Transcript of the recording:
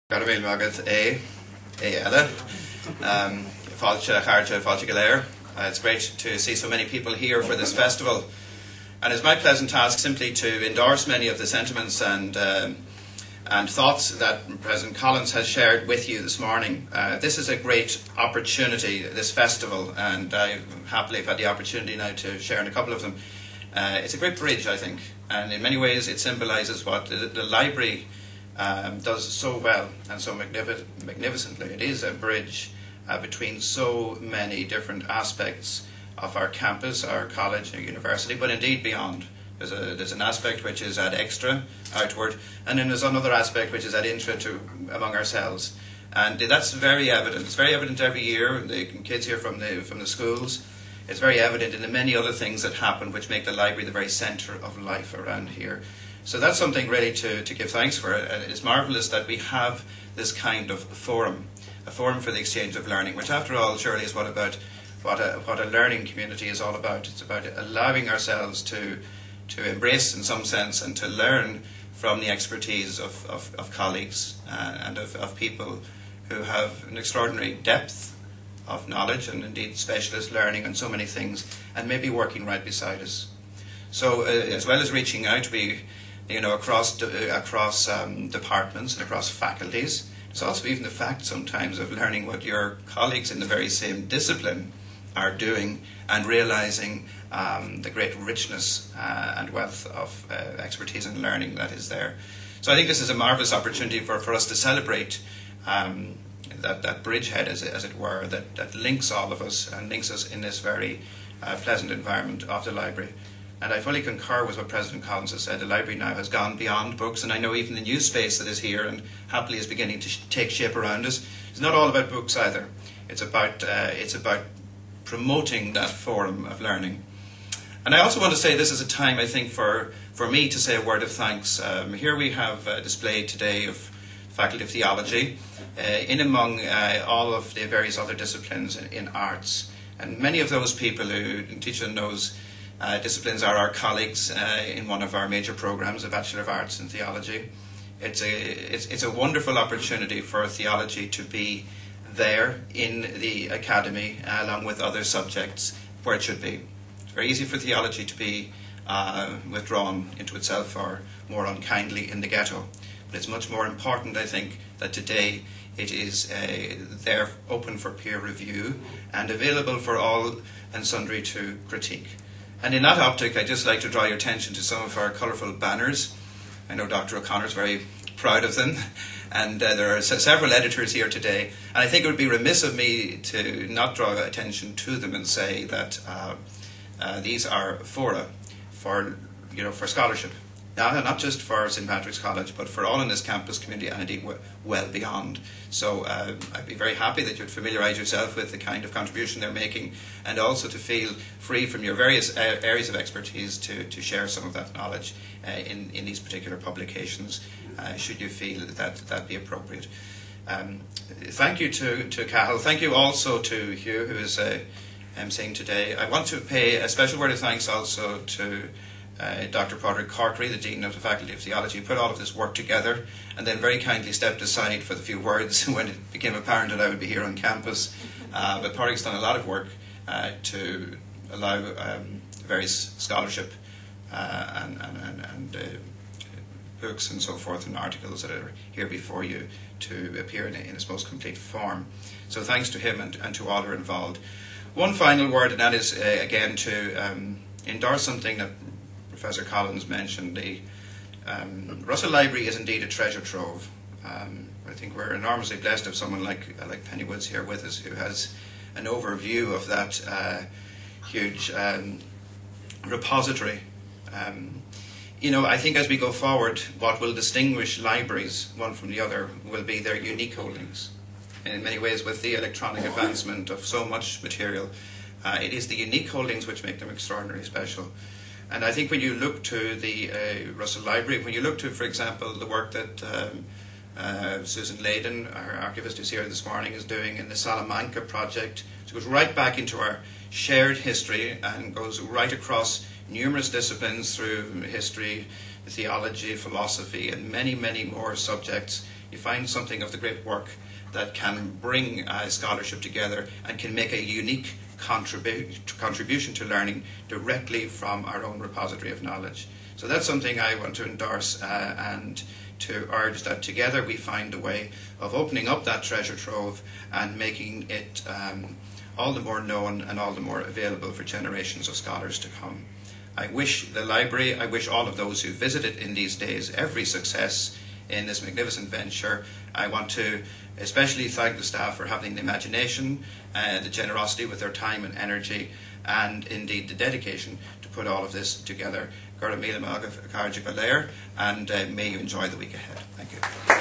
Garamil Magad Ella. It's great to see so many people here for this festival, and it's my pleasant task simply to endorse many of the sentiments and thoughts that President Collins has shared with you this morning. This is a great opportunity, this festival, and I happily have had the opportunity now to share in a couple of them. It's a great bridge, I think, and in many ways it symbolises what the library does so well and so magnificently. It is a bridge between so many different aspects of our campus, our college, our university, but indeed beyond. There's an aspect which is ad extra, outward, and then there's another aspect which is ad intra among ourselves. And that's very evident. It's very evident every year. The kids here from the schools. It's very evident in the many other things that happen which make the library the very centre of life around here. So that's something really to give thanks for. It's marvellous that we have this kind of forum, a forum for the exchange of learning, which after all surely is what a learning community is all about. It's about allowing ourselves to embrace in some sense and to learn from the expertise of colleagues and of people who have an extraordinary depth of knowledge and indeed specialist learning on so many things and maybe working right beside us. So as well as reaching out, we across departments and across faculties, there's also even the fact sometimes of learning what your colleagues in the very same discipline are doing and realising the great richness and wealth of expertise and learning that is there. So I think this is a marvellous opportunity for us to celebrate that bridgehead, as it were, that links all of us and links us in this very pleasant environment of the library. And I fully concur with what President Collins has said. The library now has gone beyond books, and I know even the new space that is here and happily is beginning to take shape around us is not all about books either. It's about promoting that forum of learning. And I also want to say this is a time, I think, for me to say a word of thanks. Here we have a display today of Faculty of Theology, in among all of the various other disciplines in arts. And many of those people who teach in those disciplines are our colleagues in one of our major programs, a Bachelor of Arts in Theology. It's a wonderful opportunity for theology to be there in the academy along with other subjects where it should be. It's very easy for theology to be withdrawn into itself or more unkindly in the ghetto. But it's much more important, I think, that today it is there open for peer review and available for all and sundry to critique. And in that optic, I'd just like to draw your attention to some of our colourful banners. I know Dr. O'Connor's very proud of them, and there are several editors here today. And I think it would be remiss of me to not draw attention to them and say that these are fora for scholarship. Now, not just for St. Patrick's College, but for all in this campus community and indeed well beyond. So I'd be very happy that you'd familiarise yourself with the kind of contribution they're making and also to feel free from your various areas of expertise to share some of that knowledge in these particular publications, should you feel that be appropriate. Thank you to Cahill. Thank you also to Hugh, who is emceeing today. I want to pay a special word of thanks also to Dr. Padraig Corkery, the Dean of the Faculty of Theology, who put all of this work together and then very kindly stepped aside for the few words when it became apparent that I would be here on campus. But Padraig's done a lot of work to allow various scholarship and books and so forth and articles that are here before you to appear in its most complete form. So thanks to him and to all who are involved. One final word, and that is again to endorse something that Professor Collins mentioned. The Russell Library is indeed a treasure trove. I think we're enormously blessed to have someone like Penny Woods here with us, who has an overview of that huge repository. I think as we go forward, what will distinguish libraries one from the other will be their unique holdings. In many ways, with the electronic advancement of so much material, it is the unique holdings which make them extraordinarily special. And I think when you look to the Russell Library, when you look to, for example, the work that Susan Layden, our archivist who's here this morning, is doing in the Salamanca project, it goes right back into our shared history and goes right across numerous disciplines through history, theology, philosophy, and many, many more subjects you find something of the great work that can bring scholarship together and can make a unique contribution to learning directly from our own repository of knowledge. So that's something I want to endorse and to urge that together we find a way of opening up that treasure trove and making it all the more known and all the more available for generations of scholars to come. I wish the library, I wish all of those who visit it in these days every success in this magnificent venture. I want to especially thank the staff for having the imagination, the generosity with their time and energy, and indeed the dedication to put all of this together. And may you enjoy the week ahead. Thank you.